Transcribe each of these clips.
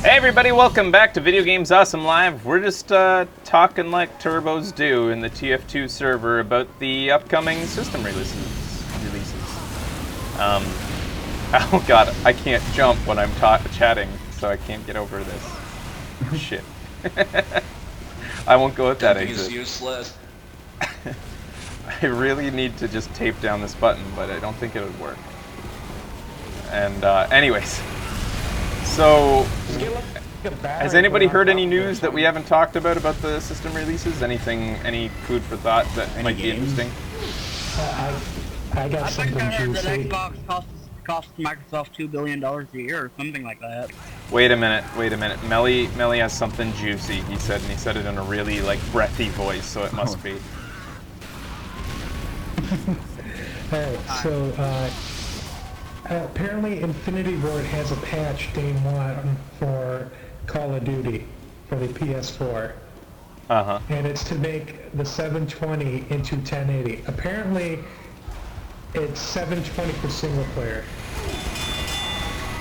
Hey everybody, welcome back to Video Games Awesome Live. We're just talking like turbos do in the TF2 server about the upcoming system releases. Oh god, I can't jump when I'm chatting, so I can't get over this. Shit. I won't go with that exit. Is useless. I really need to just tape down this button, but I don't think it would work. And anyways. So, has anybody heard any news that we haven't talked about the system releases? Anything, any food for thought that might be interesting? I got something juicy. That Xbox costs Microsoft $2 billion a year or something like that. Wait a minute. Melly has something juicy, he said, and he said it in a really, like, breathy voice, so it must be. Alright, so, apparently Infinity Ward has a patch day one for Call of Duty for the PS4. Uh-huh. And it's to make the 720 into 1080. Apparently, it's 720 for single player.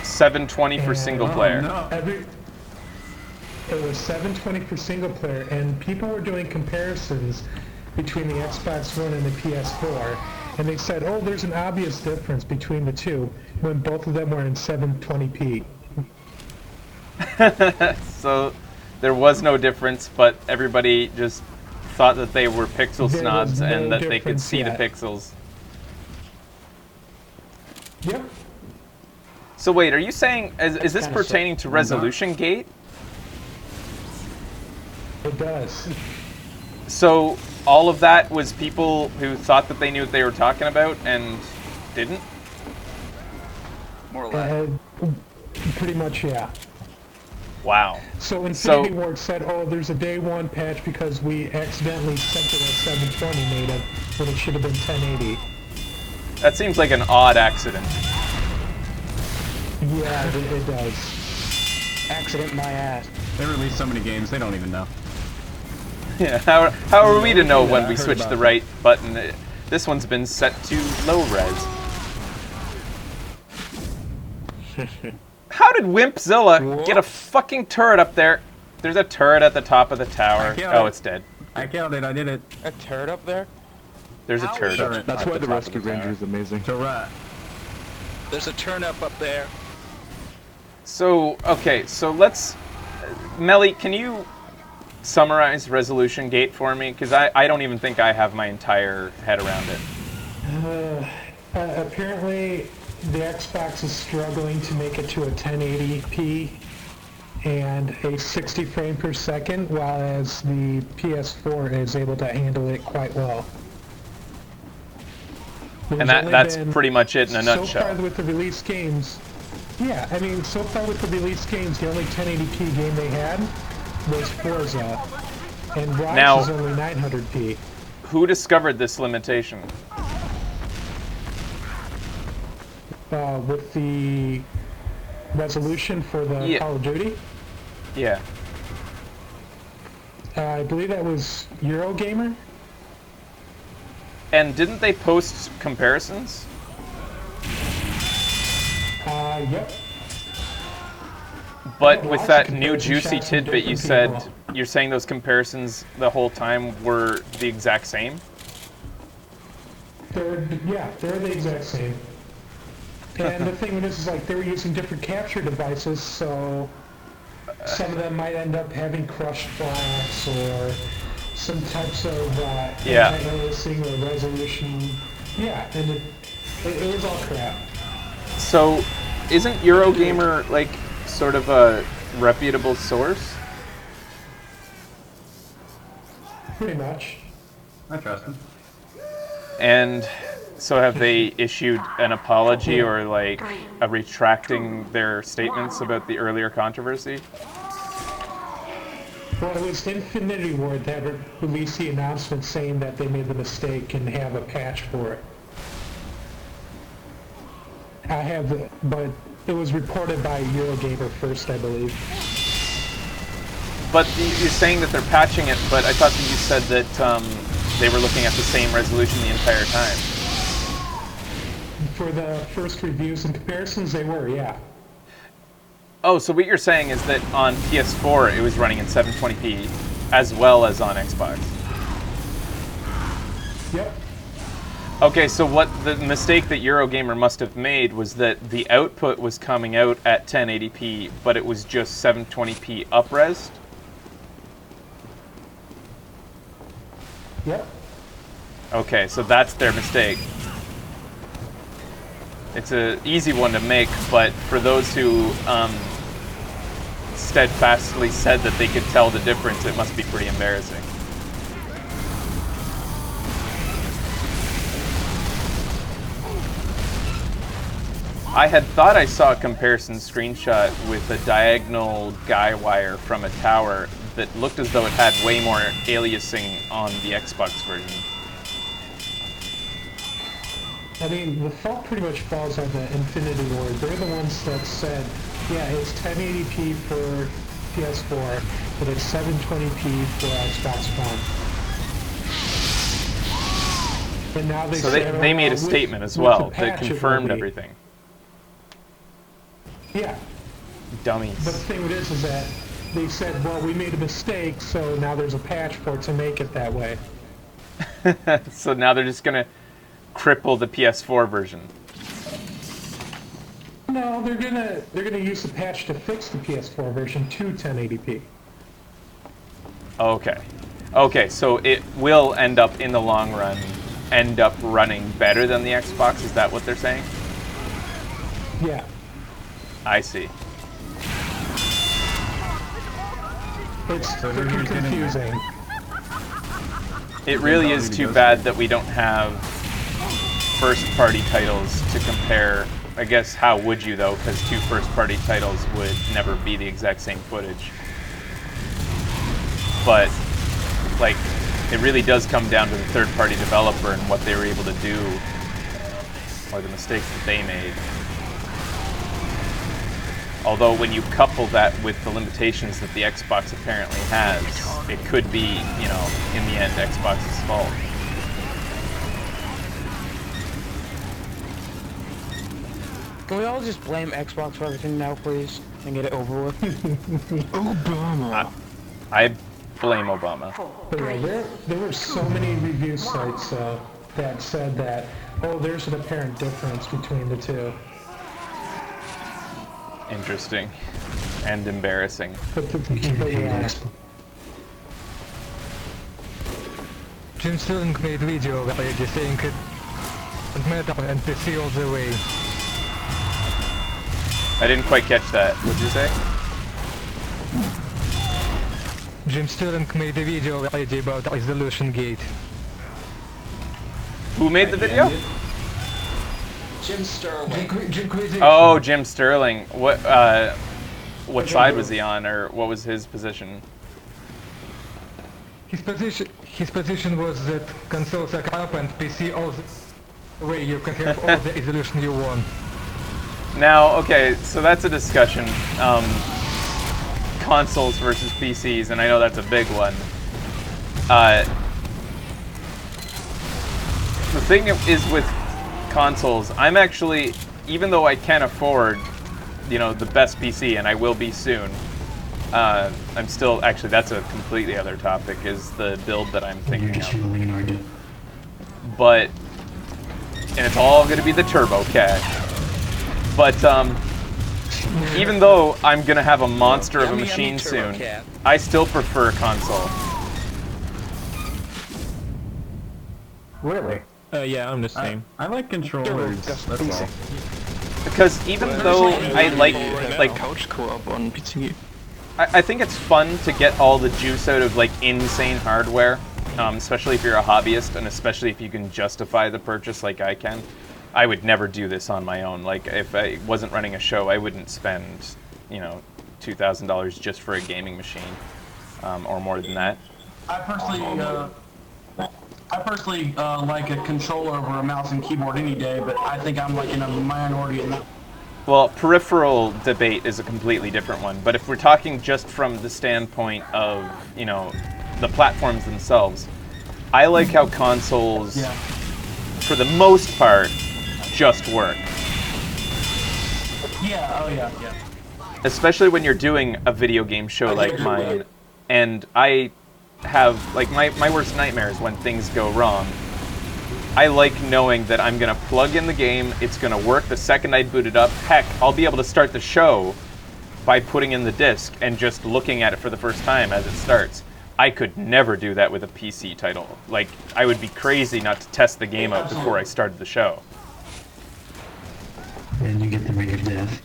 720 for single player. No. It was 720 for single player, and people were doing comparisons between the Xbox One and the PS4. And they said, oh, there's an obvious difference between the two when both of them were in 720p. So there was no difference, but everybody just thought that they were pixel snobs and that they could see the pixels. Yep. So wait, are you saying, is this pertaining to resolution gate? It does. So all of that was people who thought that they knew what they were talking about and didn't? More or less. Pretty much, yeah. Wow. So Infinity Ward said, oh, there's a day one patch because we accidentally sent it as 720 native when it should have been 1080. That seems like an odd accident. Yeah, it does. Accident my ass. They release so many games, they don't even know. Yeah, how are we to know when we switch the right button? This one's been set to low res. How did Wimpzilla get a fucking turret up there? There's a turret at the top of the tower. Oh, it's dead. I killed it, I did it. A turret up there? There's a turret. That's why the Rescue Ranger is amazing. Turret. There's a turnip up there. So, okay, so let's... Melly, can you summarize resolution gate for me? Because I don't even think I have my entire head around it. Apparently, the Xbox is struggling to make it to a 1080p and a 60 frame per second, while the PS4 is able to handle it quite well. And that's pretty much it in a nutshell. So far with the release games, yeah, I mean, so far with the release games, the only 1080p game they had was Forza, and Rise is only 900p. Who discovered this limitation? With the resolution for the Call of Duty? Yeah. I believe that was Eurogamer? And didn't they post comparisons? Yep. But with that new juicy tidbit you said, you're saying those comparisons the whole time were the exact same? They're the exact same. And the thing with this is, like, they were using different capture devices, so some of them might end up having crushed blacks or some types of anti-aliasing or resolution. Yeah, and it was all crap. So, isn't Eurogamer, like, sort of a reputable source? Pretty much. I trust them. And so have they issued an apology or, like, a retracting their statements about the earlier controversy? Well, it was Infinity Ward that released the announcement saying that they made the mistake and have a patch for it. But it was reported by Eurogamer first, I believe. But you're saying that they're patching it, but I thought that you said that they were looking at the same resolution the entire time. For the first reviews and comparisons, they were, yeah. Oh, so what you're saying is that on PS4 it was running in 720p as well as on Xbox. Yep. Okay, so what the mistake that Eurogamer must have made was that the output was coming out at 1080p, but it was just 720p upres. Yep. Okay, so that's their mistake. It's an easy one to make, but for those who steadfastly said that they could tell the difference, it must be pretty embarrassing. I had thought I saw a comparison screenshot with a diagonal guy wire from a tower that looked as though it had way more aliasing on the Xbox version. I mean, the fault pretty much falls on the Infinity Ward. They're the ones that said, yeah, it's 1080p for PS4, but it's 720p for Xbox One. And now they So said, they made a with statement as the well that patch, it will confirmed be. everything. Yeah. Dummies. But the thing with this is that they said, well, we made a mistake, so now there's a patch for it to make it that way. So now they're just gonna cripple the PS4 version. No, they're gonna use the patch to fix the PS4 version to 1080p. Okay. Okay, so it will end up, in the long run, end up running better than the Xbox? Is that what they're saying? Yeah. I see. It's freaking confusing. It really is too bad that we don't have first-party titles to compare. I guess how would you, though, because two first-party titles would never be the exact same footage. But, like, it really does come down to the third-party developer and what they were able to do, or the mistakes that they made. Although when you couple that with the limitations that the Xbox apparently has, it could be, you know, in the end, Xbox's fault. Can we all just blame Xbox for everything now, please? And get it over with? Obama. I blame Obama. But yeah, there were so many review sites that said that, oh, there's an apparent difference between the two. Interesting. And embarrassing. But yeah. Jim Sterling made a video where he just saying it metal and PC all the way. I didn't quite catch that. What did you say? Jim Sterling made a video already about Resolution Gate. Who made the video? Jim Sterling. Oh, Jim Sterling. What side was he on, or what was his position? His position was that consoles are crap and PC all the way you can have all the resolution you want. Now, okay, so that's a discussion. Consoles versus PCs, and I know that's a big one. The thing is with consoles, I'm actually, even though I can afford, you know, the best PC, and I will be soon, I'm still, actually that's a completely other topic, is the build that I'm thinking of. But, and it's all going to be the turbo cache. But, even though I'm going to have a monster of a machine soon, I still prefer console. Really? Yeah, I'm the same. I like controllers. That's all. Because even though I like couch co-op on PC. I think it's fun to get all the juice out of like insane hardware, especially if you're a hobbyist, and especially if you can justify the purchase like I can. I would never do this on my own. Like if I wasn't running a show, I wouldn't spend, you know, $2,000 just for a gaming machine, or more than that. I personally like a controller over a mouse and keyboard any day, but I think I'm like in a minority in that. Well, peripheral debate is a completely different one, but if we're talking just from the standpoint of, you know, the platforms themselves, I like how consoles, for the most part, just work. Yeah, oh yeah. especially when you're doing a video game show like mine, and I have, like, my worst nightmare is when things go wrong. I like knowing that I'm gonna plug in the game, it's gonna work the second I boot it up. Heck, I'll be able to start the show by putting in the disc and just looking at it for the first time as it starts. I could never do that with a PC title. Like, I would be crazy not to test the game out before I started the show. And you get the rate of death.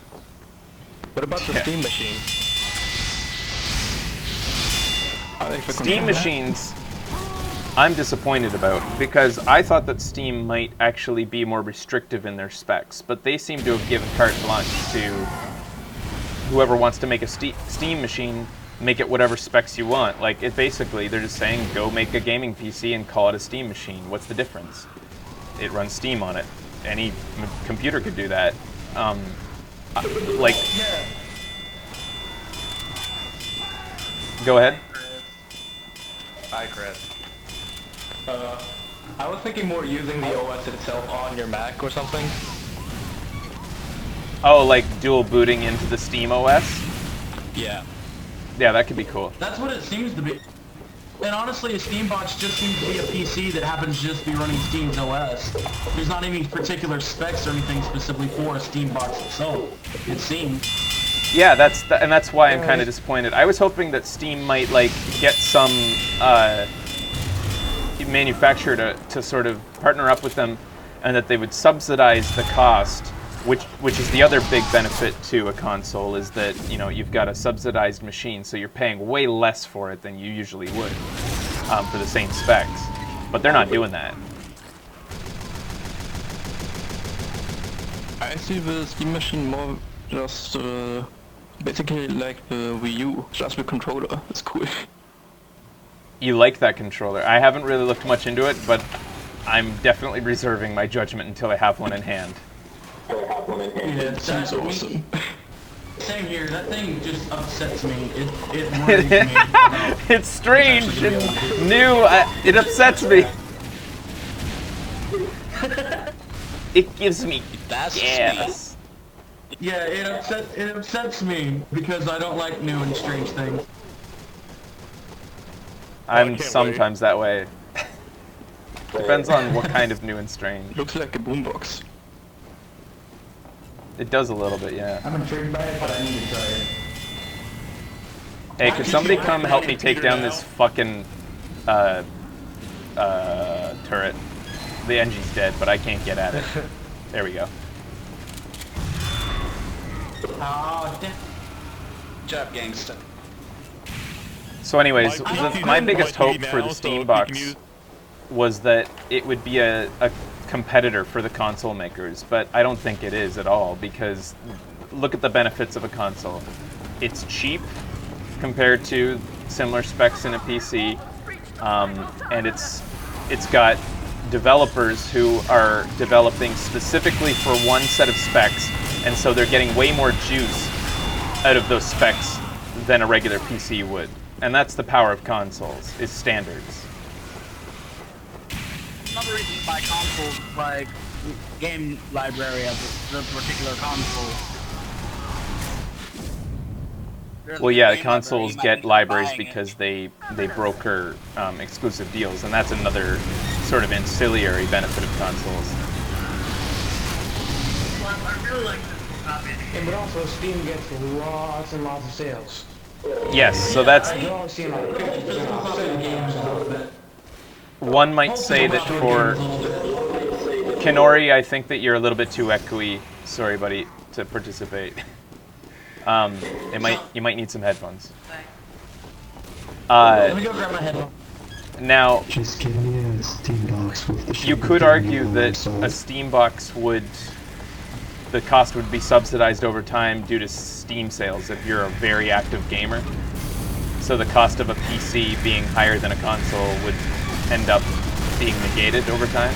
What about the Steam machine? Steam machines, I'm disappointed about, because I thought that Steam might actually be more restrictive in their specs, but they seem to have given carte blanche to whoever wants to make a Steam machine, make it whatever specs you want. Like, it basically, they're just saying, go make a gaming PC and call it a Steam machine. What's the difference? It runs Steam on it. Any computer could do that. Like... Go ahead. Hi, Chris. I was thinking more using the OS itself on your Mac or something. Oh, like dual booting into the Steam OS? Yeah. Yeah, that could be cool. That's what it seems to be. And honestly, a Steam box just seems to be a PC that happens to just be running Steam's OS. There's not any particular specs or anything specifically for a Steam box itself, it seems. Yeah, that's why I'm kind of disappointed. I was hoping that Steam might, like, get some manufacturer to sort of partner up with them, and that they would subsidize the cost, which is the other big benefit to a console, is that, you know, you've got a subsidized machine, so you're paying way less for it than you usually would for the same specs. But they're not doing that. I see the Steam machine more just basically like the Wii U, just the controller. It's cool. You like that controller. I haven't really looked much into it, but I'm definitely reserving my judgment until I have one in hand. Yeah, Seems awesome. Same here, that thing just upsets me. It worries me. It's strange and new. It upsets me. It gives me gas. Yeah, it upsets me because I don't like new and strange things. I'm sometimes that way. Depends on what kind of new and strange. Looks like a boombox. It does a little bit, yeah. I'm intrigued by it, but I need to try it. Hey, could somebody come help me take down this fucking turret? The engine's dead, but I can't get at it. There we go. Oh, good job, gangsta. So anyways, my biggest hope for the Steam box was that it would be a competitor for the console makers, but I don't think it is at all, because look at the benefits of a console. It's cheap compared to similar specs in a PC, and it's got developers who are developing specifically for one set of specs, and so they're getting way more juice out of those specs than a regular PC would. And that's the power of consoles, is standards. Another reason to buy consoles is like game library of the particular console. Well, yeah, the consoles get libraries because they broker exclusive deals, and that's another sort of ancillary benefit of consoles. I really like this copy. And but also Steam gets lots and lots of sales. Yes, so that's... You're always seeing like 50% off certain games and all that. One might say that for Kenori, I think that you're a little bit too echoey, sorry buddy, to participate. You might need some headphones. Let me go grab my headphone. Now, Just give me a Steam box with the you could argue that a Steam box the cost would be subsidized over time due to Steam sales if you're a very active gamer. So the cost of a PC being higher than a console would end up being negated over time.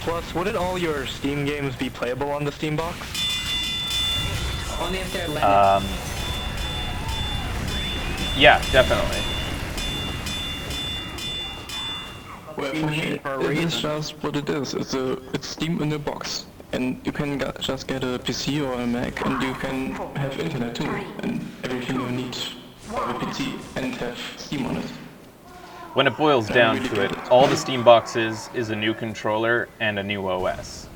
Plus, wouldn't all your Steam games be playable on the Steam box? Only if they're limited. Yeah, definitely. Well, for me, it is just what it is. It's Steam in a box. and you can just get a PC or a Mac, and you can have internet too, and everything you need for a PC, and have Steam on it. When it boils down to it, all the Steam boxes is a new controller and a new OS.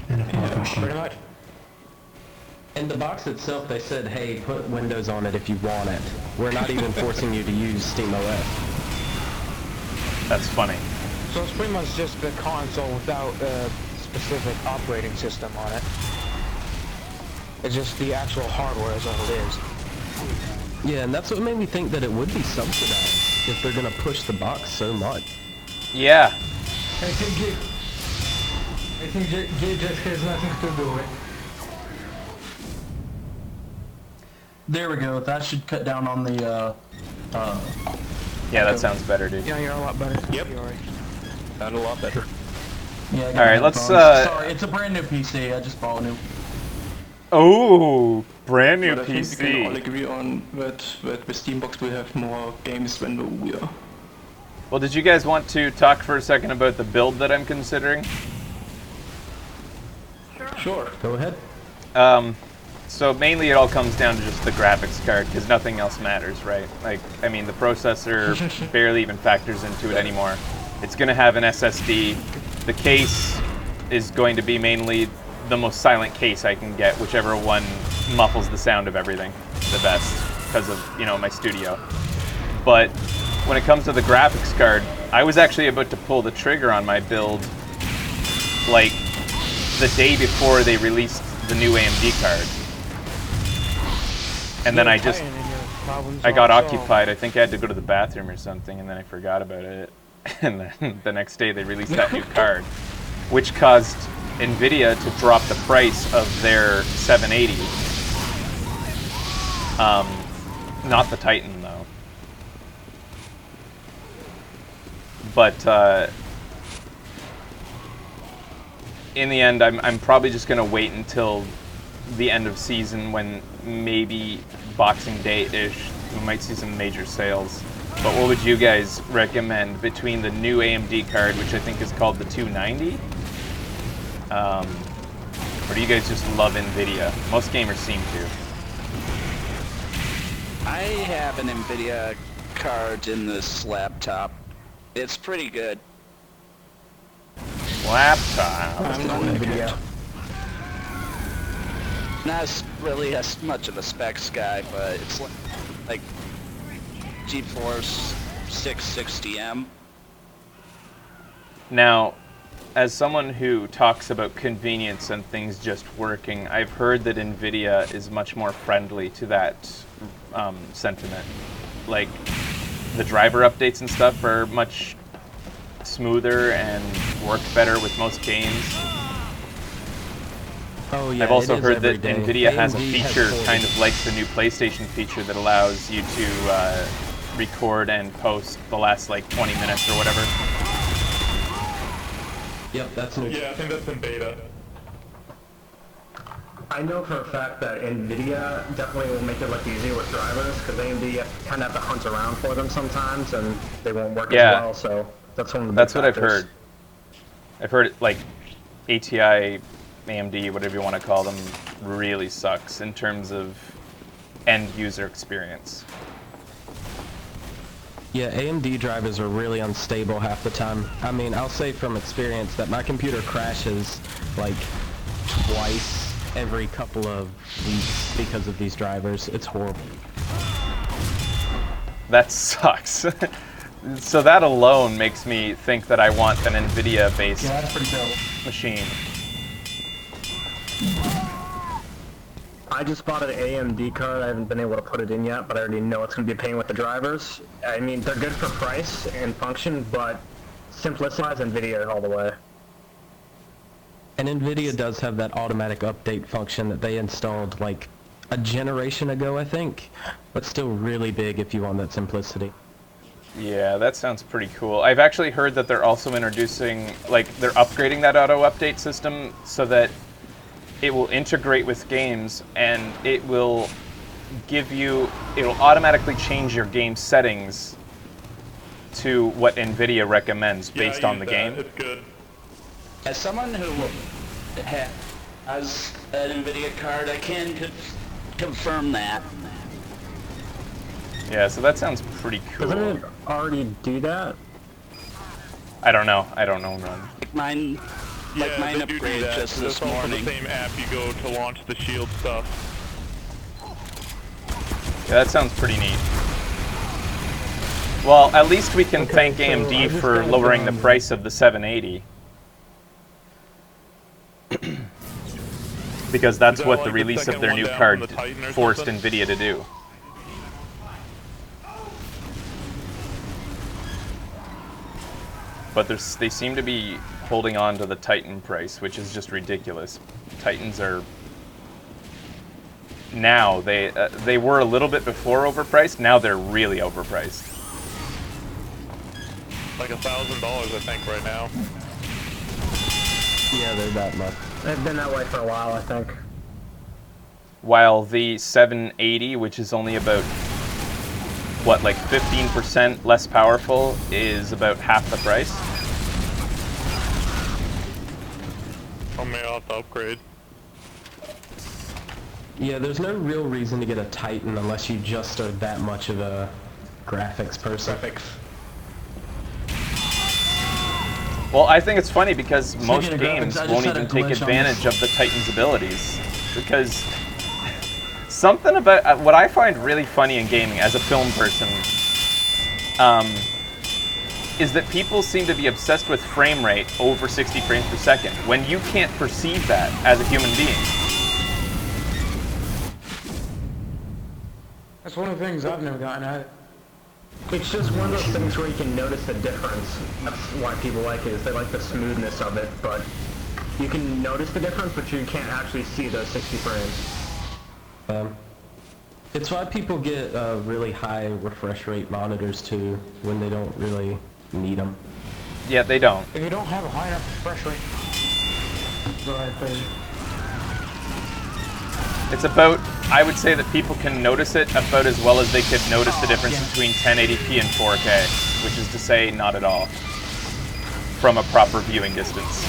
Pretty much. In the box itself, they said, hey, put Windows on it if you want it. We're not even forcing you to use Steam OS. That's funny. So it's pretty much just the console without a specific operating system on it. It's just the actual hardware is all it is. Yeah, and that's what made me think that it would be subsidized if they're gonna push the box so much. Yeah. I think Jay just has nothing to do with it. There we go. That should cut down on the, Yeah, that sounds better, dude. Yeah, you're a lot better. Yep. Not a lot better. yeah. All right, let's, Sorry, it's a brand new PC. I just bought a new. Oh, brand new But I think we can all PC. agree on that the Steambox will have more games than the Wii. Well, did you guys want to talk for a second about the build that I'm considering? Sure. Go ahead. So mainly it all comes down to just the graphics card, because nothing else matters, right? Like, I mean, the processor barely even factors into it anymore. It's going to have an SSD. The case is going to be mainly the most silent case I can get, whichever one muffles the sound of everything the best, because of, you know, my studio. But when it comes to the graphics card, I was actually about to pull the trigger on my build, like, the day before they released the new AMD card. And then I got occupied. I think I had to go to the bathroom or something, and then I forgot about it. And then the next day they released that new card, which caused NVIDIA to drop the price of their 780. Not the Titan, though. But in the end, I'm probably just going to wait until the end of season when maybe Boxing Day-ish we might see some major sales. But what would you guys recommend between the new AMD card, which I think is called the 290? Or do you guys just love NVIDIA? Most gamers seem to. I have an NVIDIA card in this laptop. It's pretty good. Laptop? I'm not NVIDIA. Not really as much of a specs guy, but it's like GeForce 660M. Now, as someone who talks about convenience and things just working, I've heard that NVIDIA is much more friendly to that sentiment. Like, the driver updates and stuff are much smoother and work better with most games. Oh yeah. I've also heard that every day. NVIDIA has a AMD feature has kind of like the new PlayStation feature that allows you to record and post the last like 20 minutes or whatever. Yep, that's new. Yeah, I think that's in beta. I know for a fact that NVIDIA definitely will make it look easier with drivers, because AMD kind of have to hunt around for them sometimes, and they won't work as well, so that's one of the That's big what I've factors. heard. I've heard like ATI, AMD, whatever you want to call them, really sucks in terms of end user experience. Yeah, AMD drivers are really unstable half the time. I mean, I'll say from experience that my computer crashes like twice every couple of weeks because of these drivers. It's horrible. That sucks. So that alone makes me think that I want an NVIDIA-based machine. I just bought an AMD card. I haven't been able to put it in yet, but I already know it's going to be a pain with the drivers. I mean, they're good for price and function, but simplicity-wise, NVIDIA all the way. And NVIDIA does have that automatic update function that they installed like a generation ago, I think, but still really big if you want that simplicity. Yeah, that sounds pretty cool. I've actually heard that they're also introducing, like, they're upgrading that auto update system so that it will integrate with games and it will give you, it'll automatically change your game settings to what NVIDIA recommends based on the game. It's good. As someone who has an NVIDIA card, I can confirm that. Yeah, so that sounds pretty cool. Doesn't it already do that? I don't know. I don't know, man. Mine, Yeah, mine they do upgraded that. just That's this also morning. the same app you go to launch the shield stuff. Yeah, that sounds pretty neat. Well, at least we can thank AMD for lowering the price of the 780. Because that's what the release of their new card forced NVIDIA to do. But they seem to be holding on to the Titan price, which is just ridiculous. Titans are... Now, they were a little bit before overpriced, now they're really overpriced. Like $1,000, I think, right now. Yeah, they're that much. They've been that way for a while, I think. While the 780, which is only about, what, like 15% less powerful, is about half the price. I may have to upgrade. Yeah, there's no real reason to get a Titan unless you just are that much of a graphics person. Well, I think it's funny because most Speaking of games graphics, I won't just had a even take glitch on advantage of the Titan's abilities. Because something about what I find really funny in gaming as a film person is that people seem to be obsessed with frame rate over 60 frames per second when you can't perceive that as a human being. That's one of the things I've never gotten at. It's just one of those things where you can notice the difference. That's why people like it, is they like the smoothness of it, but you can notice the difference, but you can't actually see those 60 frames. It's why people get really high refresh rate monitors too, when they don't really need them. Yeah, they don't. If you don't have a high enough refresh rate, go ahead, please. It's about, I would say that people can notice it about as well as they could notice the difference between 1080p and 4K, which is to say not at all, from a proper viewing distance.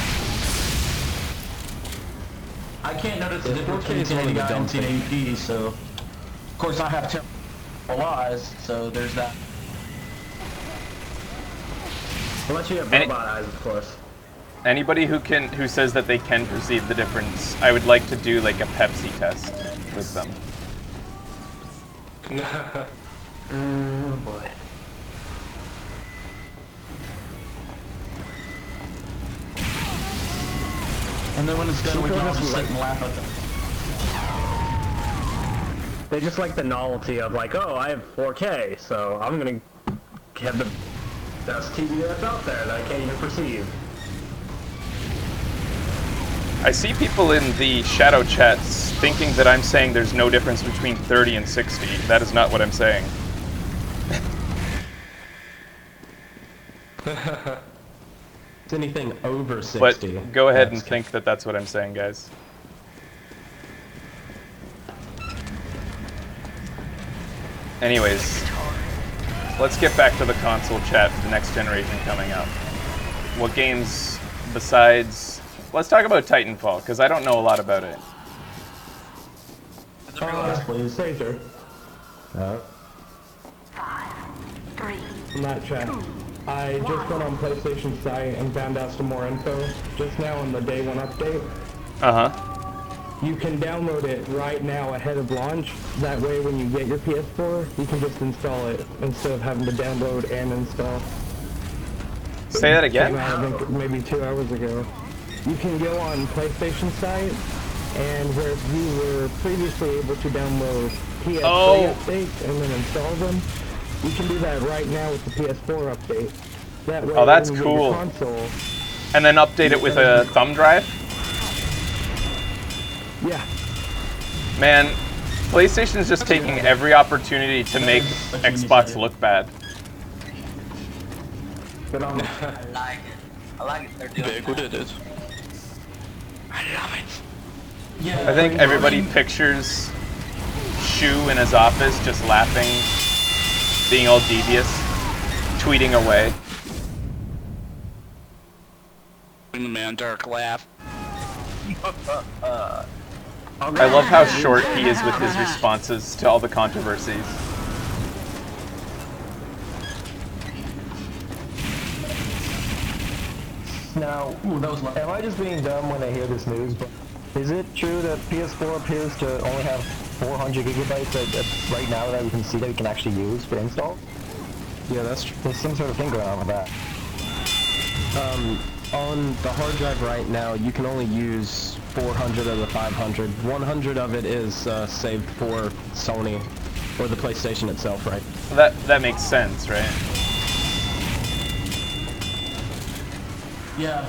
I can't notice the difference between 1080 and 1080p, so of course I have terrible eyes, so there's that. Unless you have robot eyes, of course. Anybody who says that they can perceive the difference, I would like to do like a Pepsi test with them. Oh boy. And then when it's done, we can all just sit and laugh at them. They just like the novelty of like, oh, I have 4K, so I'm gonna have the best TV that's out there that I can't even perceive. I see people in the shadow chats thinking that I'm saying there's no difference between 30 and 60. That is not what I'm saying. It's anything over 60. But go ahead and think that that's what I'm saying, guys. Anyways, let's get back to the console chat for the next generation coming up. What games besides... Let's talk about Titanfall, because I don't know a lot about it. Please, Fraser. From that chat. I just went on PlayStation site and found out some more info just now on the day one update. You can download it right now ahead of launch. That way when you get your PS4, you can just install it instead of having to download and install. Say that again? Came out, I think maybe 2 hours ago. You can go on PlayStation site, and where you were previously able to download PS3 updates and then install them, you can do that right now with the PS4 update. That way, that's when you get your cool. console, And then update it with a thumb drive? Yeah. Man, PlayStation's just taking every opportunity to make Xbox look bad. I like it. I like it. They're doing They're good at it. I love it. Yeah, I think everybody pictures Shu in his office just laughing, being all devious, tweeting away. giving the man a dark laugh. I love how short he is with his responses to all the controversies. Now, am I just being dumb when I hear this news, but is it true that PS4 appears to only have 400 gigabytes right now that we can see that we can actually use for install? Yeah, that's true. There's some sort of thing going on with that. On the hard drive right now, you can only use 400 of the 500. 100 of it is saved for Sony, or the PlayStation itself, right? That makes sense, right? Yeah.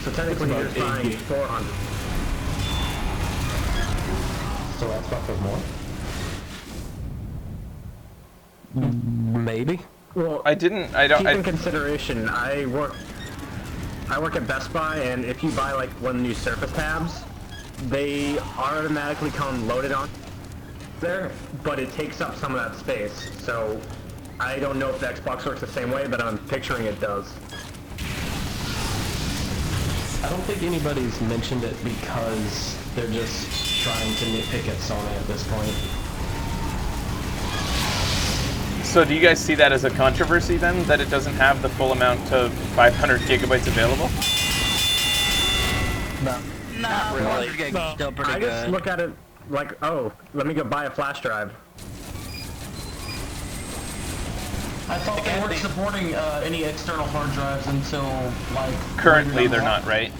So technically you're buying 400. So Xbox has more? Maybe. Well, I don't. Keep in consideration, I work at Best Buy, and if you buy like one of the new Surface tabs, they automatically come loaded on there, but it takes up some of that space. So I don't know if the Xbox works the same way, but I'm picturing it does. I don't think anybody's mentioned it because they're just trying to nitpick at Sony at this point. So do you guys see that as a controversy then, that it doesn't have the full amount of 500 gigabytes available? No. Not really. 400 gigs is still pretty I just good. look at it like, oh, let me go buy a flash drive. I thought they weren't supporting any external hard drives until, like... Currently they're not, right?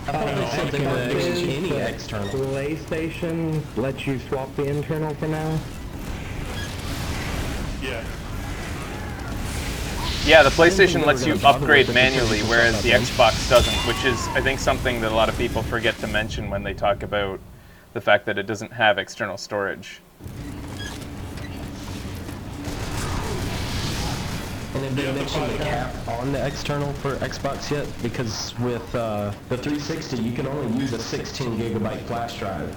I thought they said they would exchange any external. PlayStation lets you swap the internal for now? Yeah. Yeah, the PlayStation lets you upgrade manually, whereas the Xbox doesn't, which is, I think, something that a lot of people forget to mention when they talk about the fact that it doesn't have external storage. And have they mentioned the cap on the external for Xbox yet? Because with the 360, you can only use a 16 gigabyte flash drive.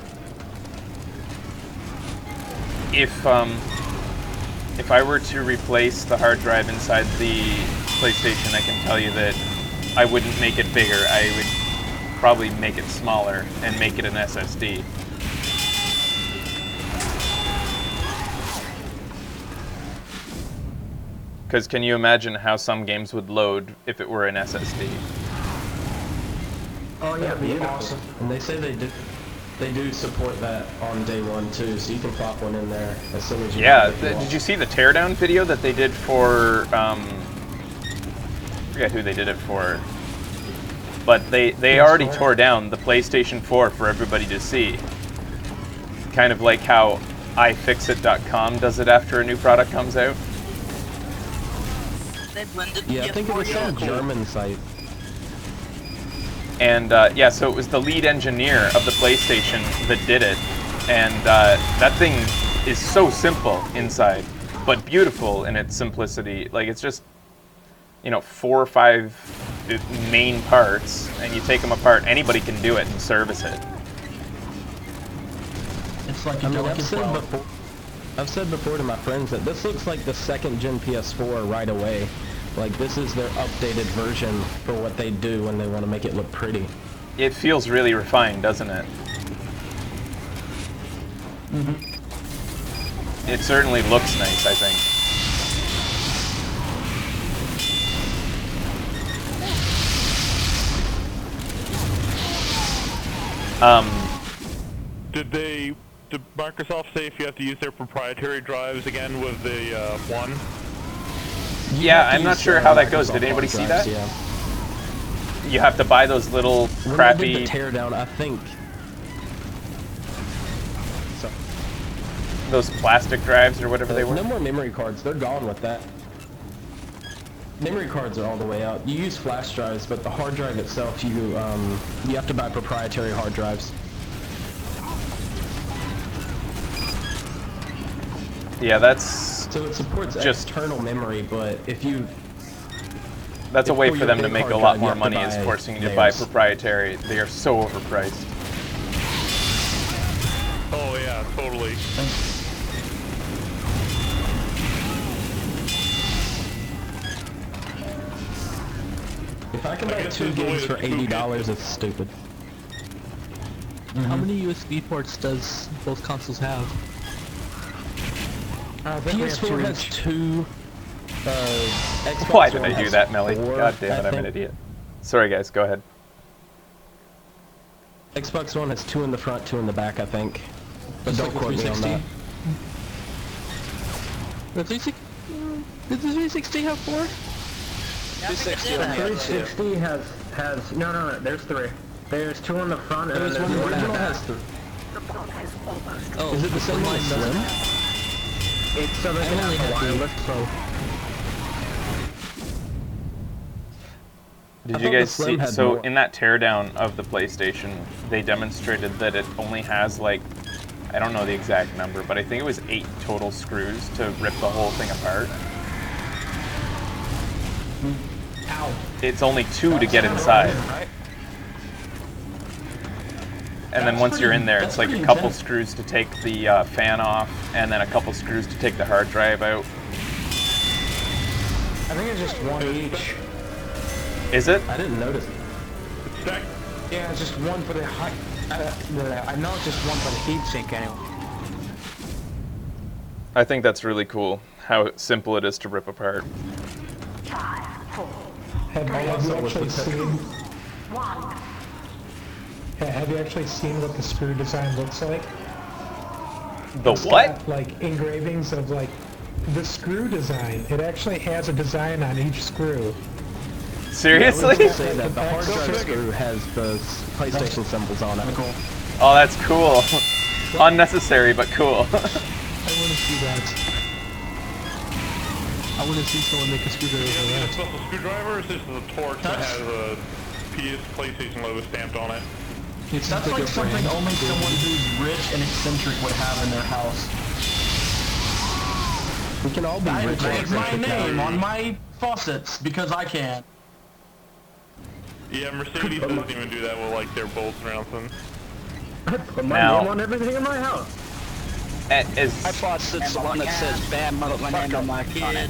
If I were to replace the hard drive inside the PlayStation, I can tell you that I wouldn't make it bigger. I would probably make it smaller and make it an SSD. Because can you imagine how some games would load if it were an SSD? Oh yeah, that'd be awesome. And they say they do support that on day one too, so you can plop one in there as soon as you. Yeah, did you see the teardown video that they did for? I forget who they did it for, but they already tore down the PlayStation 4 for everybody to see. Kind of like how iFixit.com does it after a new product comes out. Yeah, I think it was some German site. And yeah, so it was the lead engineer of the PlayStation that did it, and that thing is so simple inside, but beautiful in its simplicity. Like, it's just, you know, 4 or 5 main parts, and you take them apart. Anybody can do it and service it. It's like I've said before to my friends that this looks like the second gen PS4 right away. Like, this is their updated version for what they do when they want to make it look pretty. It feels really refined, doesn't it? Mm-hmm. It certainly looks nice, I think. Did Microsoft say if you have to use their proprietary drives again with the one? Yeah, I'm not sure how that goes. Did anybody see that? Yeah. You have to buy those little crappy... When they did the teardown, I think... So, those plastic drives or whatever they were? No more memory cards. They're gone with that. Memory cards are all the way out. You use flash drives, but the hard drive itself, you have to buy proprietary hard drives. Yeah, that's... So it supports external memory, but if you... That's a way for them to make a lot more money, is forcing you to buy proprietary. They are so overpriced. Oh yeah, totally. If I can buy 2 gigs for $80, it's stupid. How many USB ports does both consoles have? PS4 has 2. Xbox Why did One I do has that, Melly? 4, God damn it, I I'm an think. idiot. Sorry guys, go ahead. Xbox One has 2 in the front, 2 in the back, I think. But don't quote me on that. The 360? Did the 360 have 4? 260 only had 2. 360 has no, there's 3. There's 2 on the front and There's then one there's 1 in the that back. has 3. Oh, is it the same one as Slim? It's so there's I only a have the wireless. Pro. Did you guys see, so in that teardown of the PlayStation, they demonstrated that it only has like, I don't know the exact number, but I think it was 8 total screws to rip the whole thing apart. Ow. It's only 2 to get inside. And then once you're in there, it's like a couple screws to take the fan off, and then a couple screws to take the hard drive out. I think it's just 1 each. Is it? I didn't notice it. Yeah, it's just 1 for the high. I know it's just 1 for the heatsink anyway. I think that's really cool, how simple it is to rip apart. Have you actually seen what the screw design looks like? The It's what? got, like engravings of like the screw design. It actually has a design on each screw. Seriously? I was say that the hard drive screw has the PlayStation symbols on it. Oh, that's cool. Unnecessary, but cool. I want to see that. I want to see someone make a screwdriver You for have a that. special screwdriver, or is this a torch that has a PlayStation logo stamped on it? It's That's like something only someone who's rich and eccentric would have in their house. We can all be I rich and engraved my eccentric now. name on my faucets because I can. Yeah, Mercedes doesn't even do that with like their bolts and something. I put my Now- name on everything in my house. My faucet's the one that says bad motherfucker on my kid.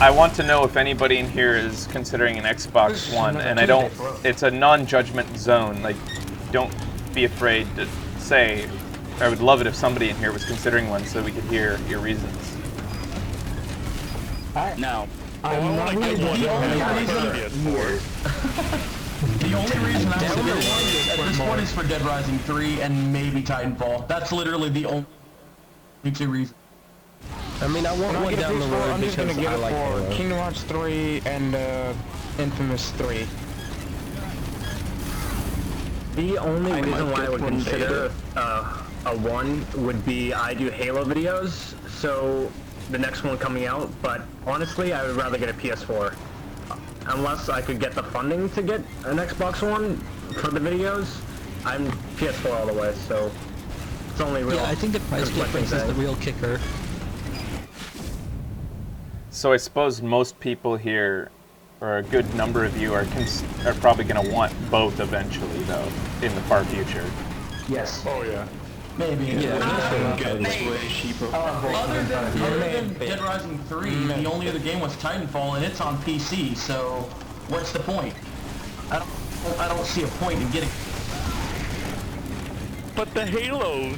I want to know if anybody in here is considering an Xbox One, and I don't, it's a non-judgment zone, like, don't be afraid to say, I would love it if somebody in here was considering one so we could hear your reasons. No. The only reason I would get one at this point is for Dead Rising 3 and maybe Titanfall. That's literally the only 2 reasons. I mean, I want one down the road I'm just because gonna get I it like for Halo. Kingdom Hearts 3 and Infamous 3. The only I reason might why I get would one consider a 1 would be I do Halo videos, so the next one coming out, but honestly I would rather get a PS4. Unless I could get the funding to get an Xbox One for the videos, I'm PS4 all the way, so it's only real. Yeah, I think the price difference is the real kicker. So I suppose most people here, or a good number of you, are probably going to want both eventually, though, in the far future. Yes. Oh yeah. Maybe. Yeah, it's way cheaper. Other than Dead Rising 3, the only other game was Titanfall, and it's on PC. So, what's the point? I don't see a point in getting. But the Halos.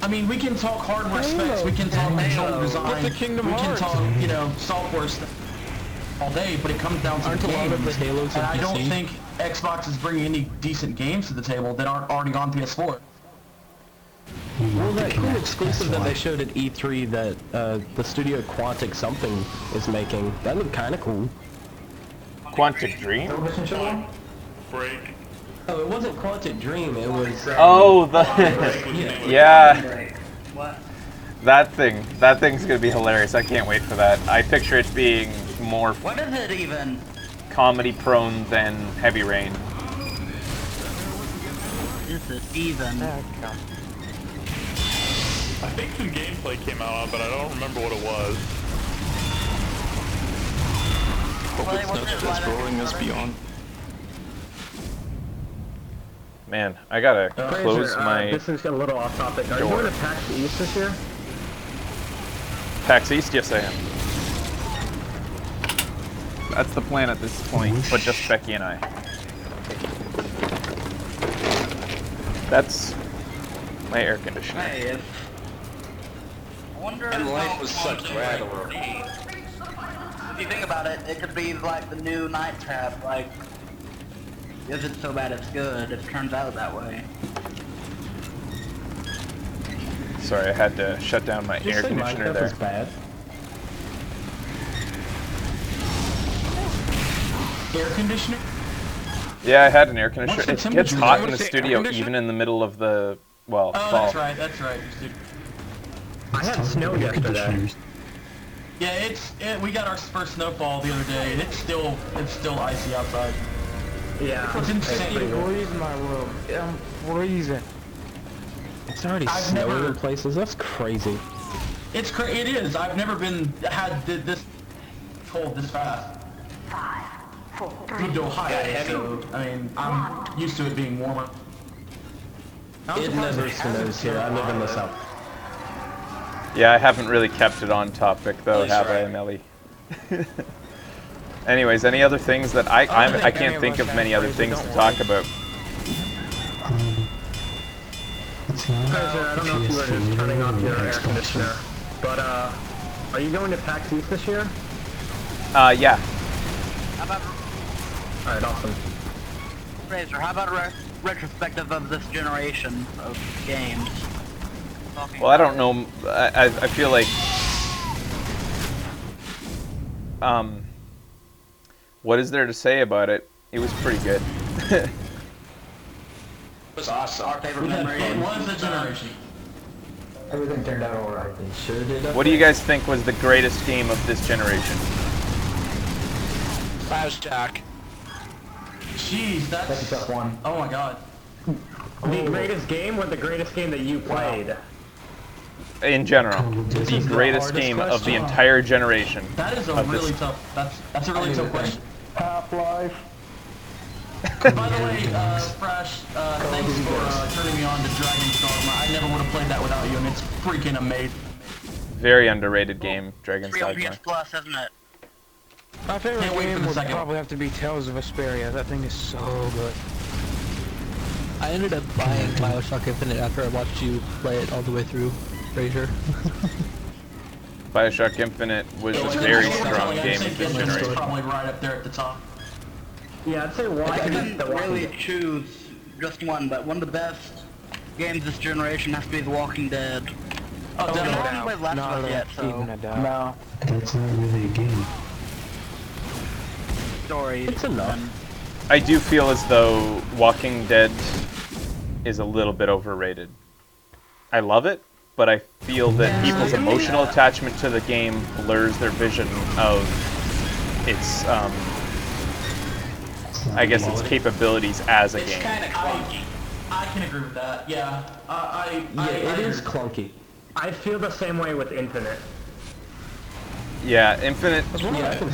I mean, we can talk hardware specs, we can talk controller design, But the Kingdom we can Hearts. talk, software stuff all day, but it comes down to Aren't the a lot of games. the Halos And on I don't PC? think Xbox is bringing any decent games to the table that aren't already on PS4. Well, that cool exclusive that they showed at E3 that the studio Quantic something is making, that looked kind of cool. Quantic Dream? Break. Oh, it wasn't Quantic Dream, it was... Oh, the... yeah. What? That thing's going to be hilarious. I can't wait for that. I picture it being more What is it even? comedy-prone than Heavy Rain. Is it even? I think some gameplay came out on it, but I don't remember what it was. Hope it's not as boring as Beyond. Man, I gotta close my This is a little off topic. Are you door. going to PAX East this year? PAX East. Yes, I am. That's the plan at this point, but just Becky and I. That's my air conditioner. Hey, I wonder And how life was such console bad. would be. If you think about it, it could be like the new Night Trap, like, is it so bad it's good? It turns out that way. Sorry, I had to shut down my air conditioner there. Bad. Air conditioner? Yeah, I had an air conditioner. What's the It gets temperature? hot in Someone the say studio air conditioner? even in the middle of the, well, Oh, fall. that's right. I had snow yesterday. Yeah, we got our first snowfall the other day, and it's still icy outside. Yeah. It's insane. Freezing my room. I'm freezing. It's already I've snowing never- in places. That's crazy. It is. I've never had this cold this fast. Moved to Ohio, so I mean I'm used to it being warmer. It never snows here. I live in the south. Yeah, I haven't really kept it on topic though, Really have sorry. I, Melly? Anyways, any other things that I can't think of many other things to talk about. Fraser, I don't know if you were just turning off your air conditioner, but are you going to PAX East this year? Yeah. How about, Alright, awesome. Fraser, how about a retrospective of this generation of games? Well, I don't know. I feel like what is there to say about it? It was pretty good. It was awesome. Our favorite We had memory. fun. It was a generation. Everything turned out alright. Sure did. What do you guys think was the greatest game of this generation? Bioshock. Jeez, That's a tough one. oh my god. The greatest game or the greatest game that you played? In general, This the is the greatest hardest game of the question. entire generation. That is a Of really this- tough. That's a really tough question. Half-Life. By the way, Fresh, thanks for turning me on to Dragon's Dogma. I never would have played that without you, and it's freaking amazing. Very underrated game, Dragon's 3 on Dogma. PS Plus, isn't it? My favorite Can't wait for game the would second one. probably have to be Tales of Vesperia. That thing is so good. I ended up buying Bioshock Infinite after I watched you play it all the way through, Fraser. Bioshock Infinite was a very strong game of this It's generation. probably right up there at the top. Yeah, I'd say I Walking couldn't the Walking really Dead. choose just one, but one of the best games this generation has to be The Walking Dead. Oh, I definitely. haven't played Last of Us yet, even so a doubt. No. That's not really a game. stories. It's enough. I do feel as though Walking Dead is a little bit overrated. I love it, but I feel that people's emotional attachment to the game blurs their vision of its, I guess, its capabilities as a It's game. kind of clunky. I can agree with that. Yeah. I It is agree. clunky. I feel the same way with Infinite. Yeah, Infinite. Yeah, I can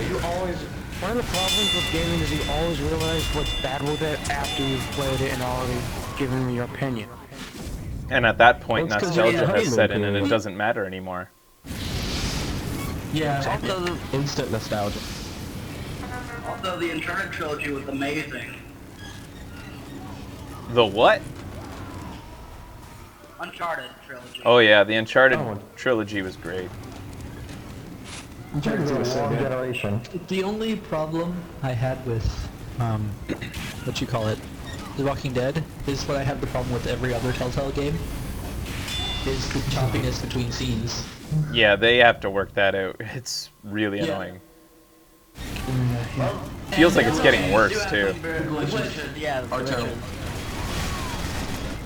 You always... One of the problems with gaming is you always realize what's bad with it after you've played it and already given me your opinion. And at that point, Well, it's 'cause you're in nostalgia the has set in, and honeymoon it doesn't matter anymore. Yeah. Also, instant nostalgia. although the Uncharted trilogy was amazing. The what? Uncharted trilogy. Oh yeah, the Uncharted trilogy was great. It's a long generation. The only problem I had with, what you call it, The Walking Dead, is what I have the problem with every other Telltale game, is the choppiness between scenes. Yeah, they have to work that out. It's really annoying. Feels like it's getting worse too. Yeah, Are terrible.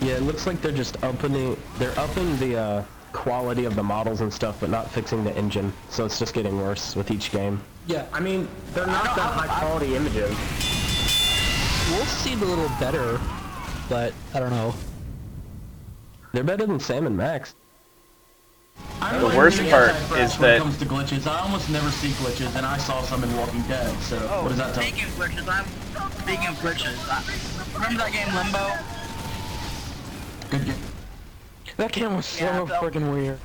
Yeah, it looks like they're just upping the quality of the models and stuff, but not fixing the engine. So it's just getting worse with each game. Yeah, I mean, they're not that high quality images. Wolf seemed a little better, but I don't know. They're better than Sam and Max. I'm The like worst really part anti-fresh is when that- it comes to glitches. I almost never see glitches, and I saw some in Walking Dead. So what does that tell me? Speaking of glitches, remember that game Limbo? Good game. That game was so Yeah, freaking weird.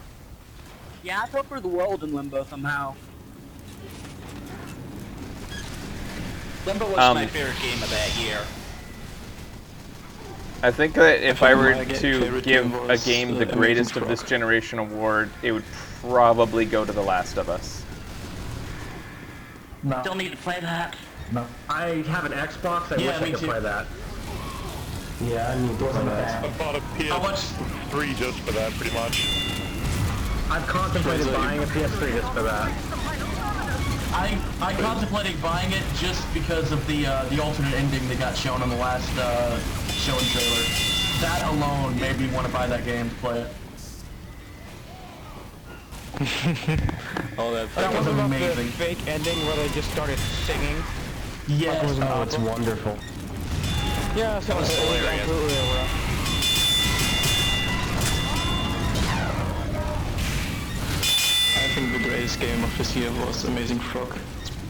Yeah, I prefer the world in Limbo somehow. December was my favorite game of that year. I think that if I were my to favorite give game a was, game the Amazing greatest of Frog. this generation award, it would probably go to The Last of Us. No. Still need to play that. No. I have an Xbox. I Yeah, wish I me could too. play that. Yeah, I need to play that. I bought a PS3 just for that, pretty much. I've contemplated buying a PS3 just for that. I contemplated buying it just because of the alternate ending that got shown on the last show and trailer. That alone made me want to buy that game to play it. Oh, that was about amazing. the fake ending where they just started singing. Yes. Oh, it's wonderful. Yeah, so was it hilarious. absolutely over. I think the greatest game of this year was Amazing Frog.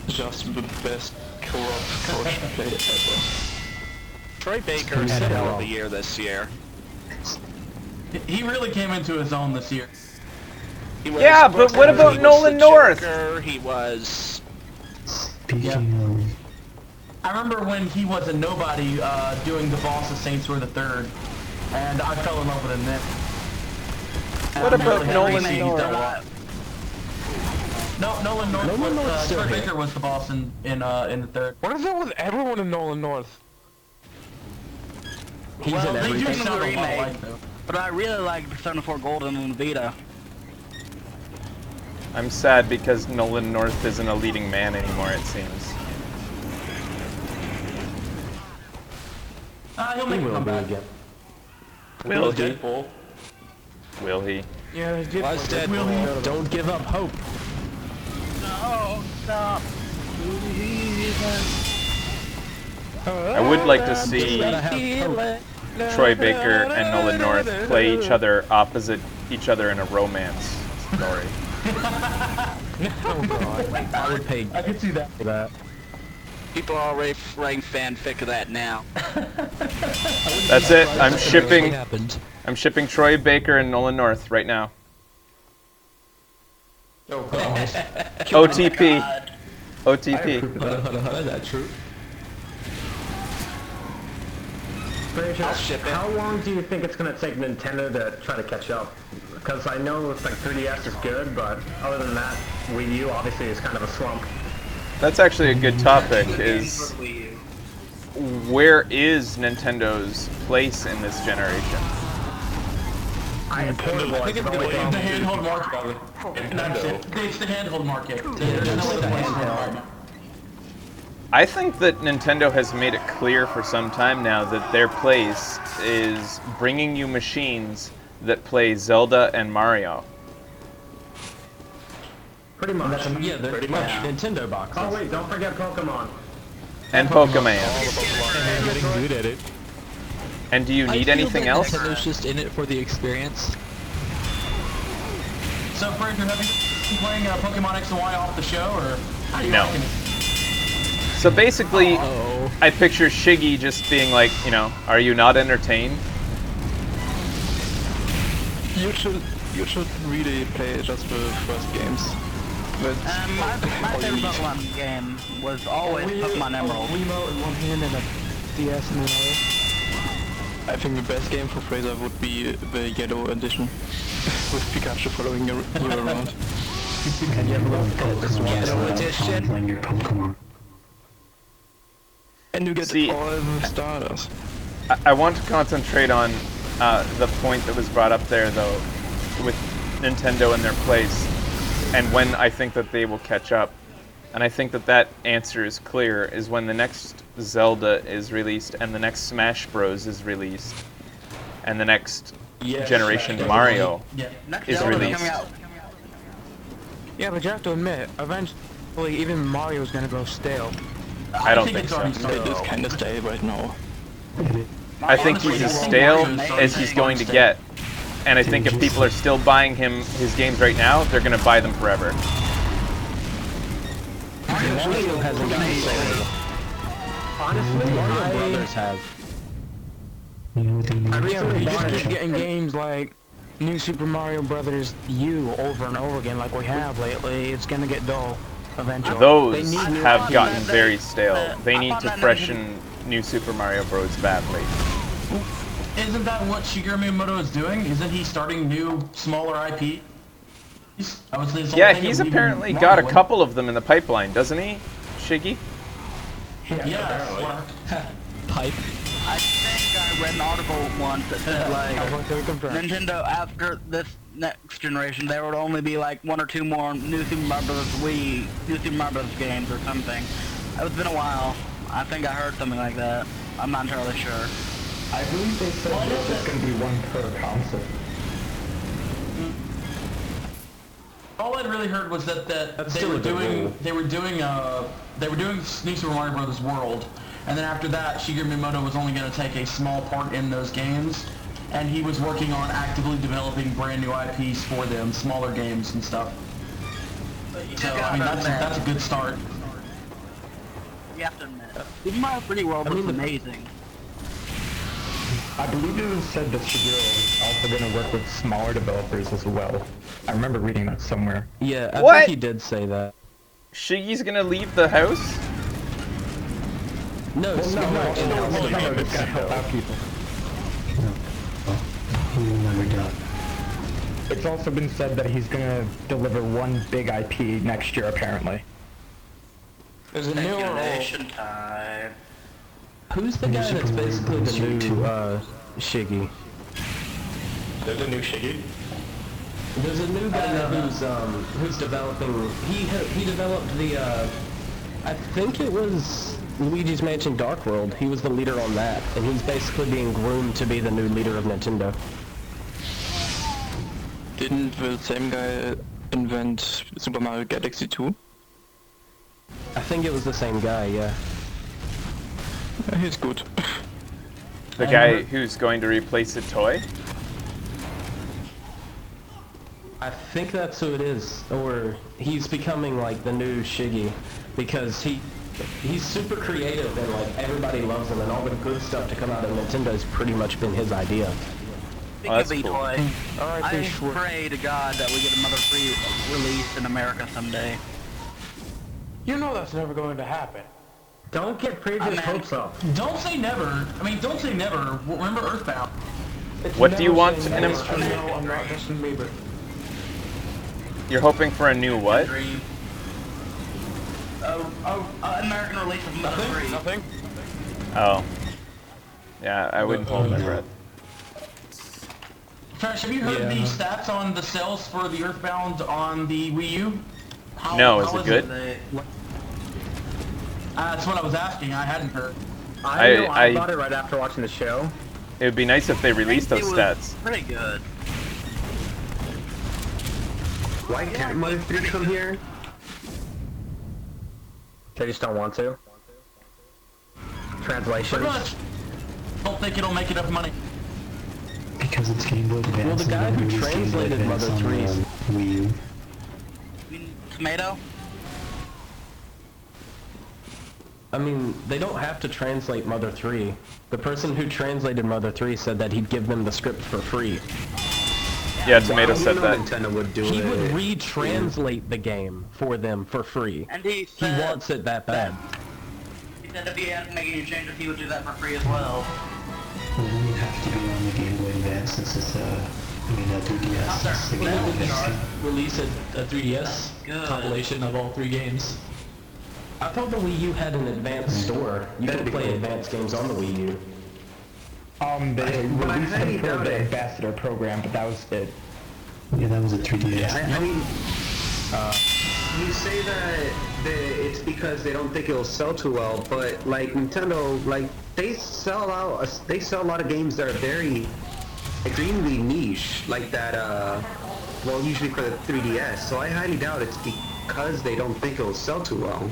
It's just the best co-op couch play ever. Troy Baker's hit of the year this year. He really came into his own this year. He was Yeah, but what about he was Nolan the North? Joker, he was... Yeah. I remember when he was a nobody doing the boss of Saints Row the Third, and I fell in love with him then. And What I'm about really happy Nolan to see he's North? done well. No, Nolan North. Nolan North's still Troy here. Baker was the boss in the third. What is up with everyone in Nolan North? He's Well, in they do everything. sound a lot remake. alike though. But I really like Persona 4 Golden and Vita. I'm sad because Nolan North isn't a leading man anymore, it seems. He'll He make a will be comeback. again. Will he? Deadpool. Will he? Yeah, they did. Was Deadpool. Don't give up hope. No, stop. I would like to see Gotta have hope. Troy Baker and Nolan North play each other opposite each other in a romance story. Oh god. I would pay I could see that. for that. People are already writing fanfic of that now. That's it. I'm What shipping. happened? I'm shipping Troy Baker and Nolan North right now. Oh god. OTP. OTP. Is that true? I'll ship it. How long do you think it's going to take Nintendo to try to catch up? Because I know it's like 3DS is good, but other than that, Wii U obviously is kind of a slump. That's actually a good topic. Is where is Nintendo's place in this generation? I think it's The handheld market. That's it. It's the handheld market. There's no other place in the market. I think that Nintendo has made it clear for some time now that their place is bringing you machines that play Zelda and Mario. Pretty much. Yeah, they're Pretty much. Nintendo boxes. Oh wait, don't forget Pokemon. And Pokemon. They're getting good at it. And do you need anything else? Nintendo's just in it for the experience. So, Fraser, have you been playing Pokemon X and Y off the show, or how do you No. liking it? So basically, I picture Shiggy just being like, you know, are you not entertained? You should really play just the first games. But My favorite Pokemon game was always Pokemon Emerald. Wiimote in one hand and a DS in the other. I think the best game for Fraser would be the Yellow Edition, with Pikachu following you around. Yellow Edition. And you get See, all the starters. I want to concentrate on the point that was brought up there, though, with Nintendo and their place, and when I think that they will catch up. And I think that that answer is clear, is when the next Zelda is released, and the next Smash Bros. Is released, and the next generation Mario is Zelda released. coming out. Yeah, but you have to admit, eventually even Mario's gonna go stale. I don't think so. It is kind of stale right now. I think he's as stale as he's going to get. And I think if people are still buying his games right now, they're going to buy them forever. Mario hasn't gotten stale. Honestly, Mario Brothers have. Yeah, but you just keep getting games like New Super Mario Brothers U over and over again like we have lately. It's gonna get dull. Eventually. Those They need new have IP. gotten very stale. They I need thought to that freshen New Super Mario Bros. Badly. Isn't that what Shigeru Miyamoto is doing? Isn't he starting new, smaller IP? I would say his whole Yeah, thing he's of leaving apparently Mario got a in. couple of them in the pipeline, doesn't he, Shiggy? Yeah, Pipe. I think I read an article once that said like Nintendo after this next generation there would only be like 1 or 2 more New Super Mario Bros. Wii, New Super Mario Bros. Games or something. It's been a while. I think I heard something like that. I'm not entirely sure. I believe they said it's just going to be 1 per console. all I'd really heard was that they were doing New Super Mario Bros. World, and then after that, Shigeru Miyamoto was only going to take a small part in those games, and he was working on actively developing brand new IPs for them, smaller games and stuff. So I mean, that's a good start. You have to admit, Super Mario 3D World was amazing. I believe it was said that Shigeru is also going to work with smaller developers as well. I remember reading that somewhere. Yeah, I What? think he did say that. Shiggy's gonna leave the house? No, Well, no, it's going to help out people. It's also been said that he's going to deliver 1 big IP next year, apparently. There's a new Speculation time. Who's the guy that's basically the new Shiggy? There's a new Shiggy? There's a new guy who's developing. He developed the. I think it was Luigi's Mansion Dark World. He was the leader on that, and he's basically being groomed to be the new leader of Nintendo. Didn't the same guy invent Super Mario Galaxy 2? I think it was the same guy, yeah. He's good. The guy who's going to replace a toy? I think that's who it is, or he's becoming like the new Shiggy, because he's super creative and like everybody loves him, and all the good stuff to come out of Nintendo's pretty much been his idea. Speaking of E-Toy, I pray to God that we get another free release in America someday. You know that's never going to happen. Don't get previous hopes up. Don't say never. I mean, don't say never. Remember Earthbound. What do you want in No, I'm not Justin Bieber. You're hoping for a new what? American release of Mother 3. Nothing. Oh. Yeah, I wouldn't hold my breath. Trash, have you heard the stats on the sales for the Earthbound on the Wii U? No, is it good? That's what I was asking. I hadn't heard. I bought it right after watching the show. It would be nice if they released those stats. Pretty good. Why can't Mother 3 come here? They just don't want to. Translations. Pretty much. Don't think it'll make enough money. Because it's Game Boy Advance. Well, the guy who translated Mother 3 Wii U. Tomato? I mean, they don't have to translate Mother 3. The person who translated Mother 3 said that he'd give them the script for free. Yeah, Tomato said that. Nintendo would do He would retranslate the game for them for free. And he He wants it that bad. He said if he had to make any changes, he would do that for free as well. Well, then you'd have to be on the Game Boy Advance since it's a 3DS. Release a 3DS compilation of all 3 games. I thought the Wii U had an advanced store. You could play advanced games on the Wii U. They released them for the Ambassador program, but that was it. Yeah, that was a 3DS. I mean, you say that it's because they don't think it'll sell too well, but like Nintendo, like they sell a lot of games that are very extremely niche, like that. Well, usually for the 3DS. So I highly doubt it's because they don't think it'll sell too well.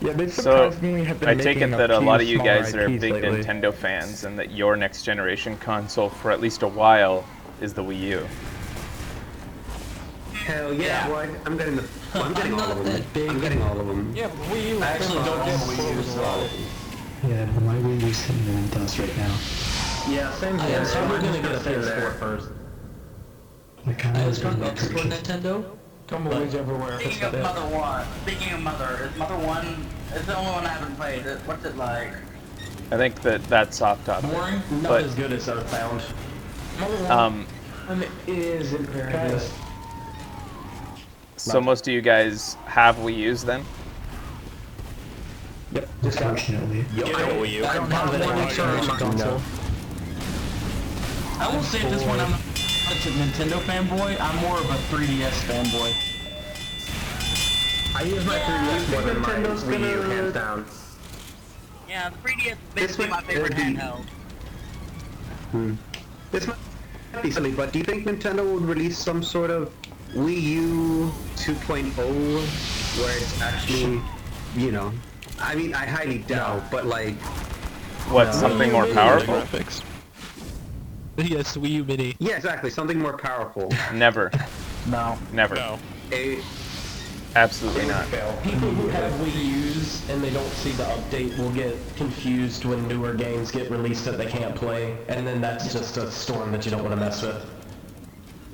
Yeah, they So, surprisingly have been I take it making that a lot of few you guys smaller are IPs big lately. Nintendo fans, and that your next generation console for at least a while is the Wii U. Hell yeah! Well, I'm getting I'm getting all of them. I'm getting all of them. Yeah, but Wii U. I actually don't own the Wii U as well. Yeah, but my Wii U's sitting in dust right now. Yeah, same I here. am probably gonna get a PS4 first. I kind of As for Nintendo, Tumbleweeds everywhere. Speaking of Mother 1, speaking of Mother, is Mother 1, it's the only one I haven't played. What's it like? I think that's off topic. Boring? Not But, as good as Earthbound. Is in paradise. So most of you guys have Wii U's then? Yep, unfortunately. I don't have it on my console. I will say at this point, I'm not a Nintendo fanboy. I'm more of a 3DS fanboy. I use my 3DS more than my Wii U, hands down. Yeah, the 3DS is basically my favorite handheld. This might be silly, but do you think Nintendo would release some sort of Wii U 2.0 where it's actually, you know, I mean, I highly doubt, but like... What, something more powerful? Graphics. Yes, Wii U Mini. Yeah, exactly, something more powerful. Never. No. Never. No. Absolutely not. People who have Wii U's and they don't see the update will get confused when newer games get released that they can't play, and then that's just a storm that you don't want to mess with.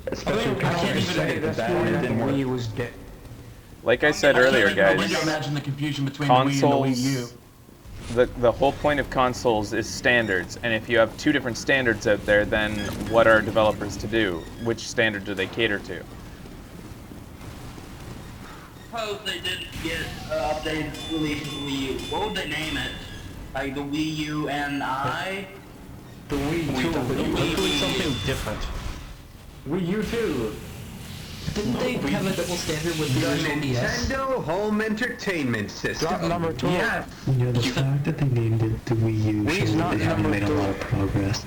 Especially I can't even say that Wii U was dead. Like I said earlier, I guys, can imagine the confusion between the Wii and the Wii U. the whole point of consoles is standards, and if you have two different standards out there, then what are developers to do? Which standard do they cater to? Suppose they did get an updated release of the Wii U. What would they name it? Like the Wii U and I? The Wii U, hopefully something different. Wii U 2. Didn't they have a double standard with the original DS? Nintendo Home Entertainment System. Drop number 2. Yeah. You know, the fact that they named it the Wii U shows that they haven't made a lot of progress.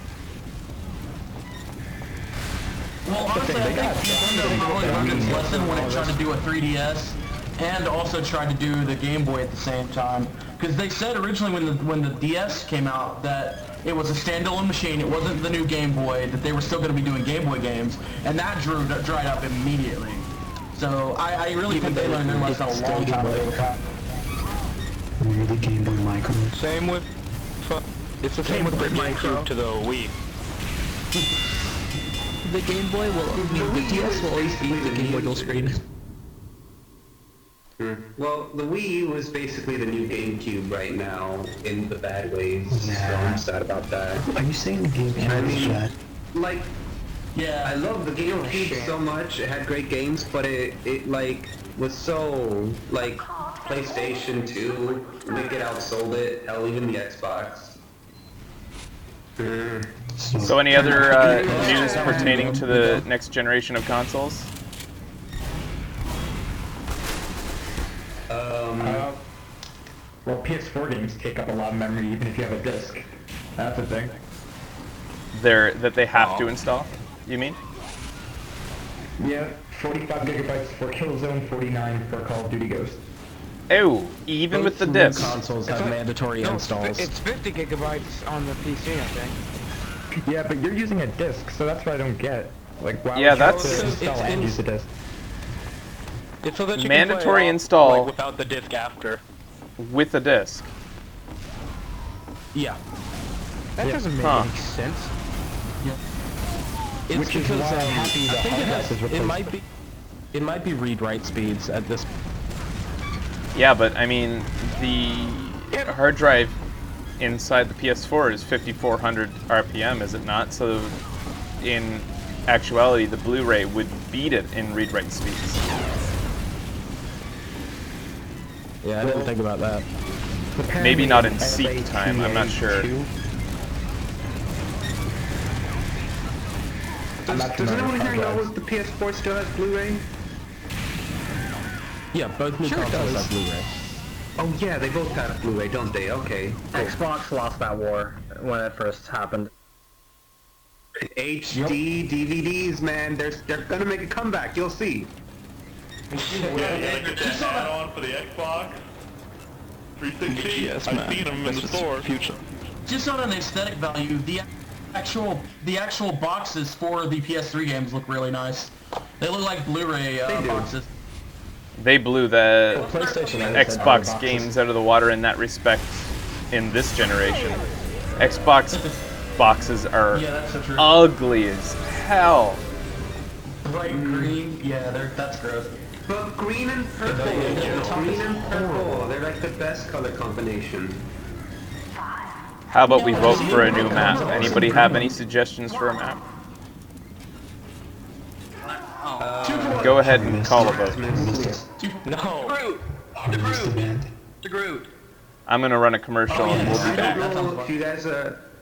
Well, honestly, I think Nintendo probably learned its lesson when it tried to do a 3DS and also tried to do the Game Boy at the same time. Because they said originally when the DS came out that it was a standalone machine, it wasn't the new Game Boy, that they were still going to be doing Game Boy games, and that dried up immediately. So I really think they learned their lesson a long time ago. Really Game Boy Micro. Same with... It's the same with the GameCube to the Wii. The Game Boy will... the DS will always be the Game Boy dual screen. Well, the Wii U is basically the new GameCube right now, in the bad ways, so I'm sad about that. Are you saying the GameCube is bad? Like, yeah, I love the GameCube so much, it had great games, but it like, was so, like, PlayStation 2, they get outsold it, hell, even the Xbox. So any other news pertaining to the next generation of consoles? Well, PS4 games take up a lot of memory even if you have a disc. That's a thing. That they have to install, you mean? Yeah, 45 gigabytes for Killzone, 49 for Call of Duty Ghost. Oh, even with the disc. Consoles have mandatory installs. It's 50 gigabytes on the PC, I think. Yeah, but you're using a disc, so that's what I don't get. Like, why Yeah, would that's- you have to install and use a disc? It's so that you Mandatory can play install like, without the disc after. with a disc. Yeah. That doesn't make Huh. any sense. It's Which is because why I'm happy I the think hard drive is replaced. it might be read-write speeds at this. Yeah, but I mean, the hard drive inside the PS4 is 5400 RPM, is it not? So in actuality, the Blu-ray would beat it in read-write speeds. Yeah, I didn't think about that. Maybe not in seek time, I'm not sure. Does anyone here know if the PS4 still has Blu-ray? Yeah, both new consoles have Blu-ray. Oh yeah, they both have Blu-ray, don't they? Okay. Cool. Xbox lost that war when it first happened. HD DVDs, man, they're gonna make a comeback. You'll see. Yeah, you gotta get that add-on for the Xbox 360. Yes, I've man. seen them in the store. Future. just on an aesthetic value, the actual boxes for the PS3 games look really nice. They look like Blu-ray boxes. They blew the PlayStation Xbox games out of the water in that respect in this generation. Xbox boxes are ugly as hell. Bright green, yeah, that's gross. But green and purple, they're like the best color combination. How about we vote for a new map? Anybody have any suggestions for a map? Go ahead and call a vote. No. The Groot. I'm gonna run a commercial and we'll be back. If you guys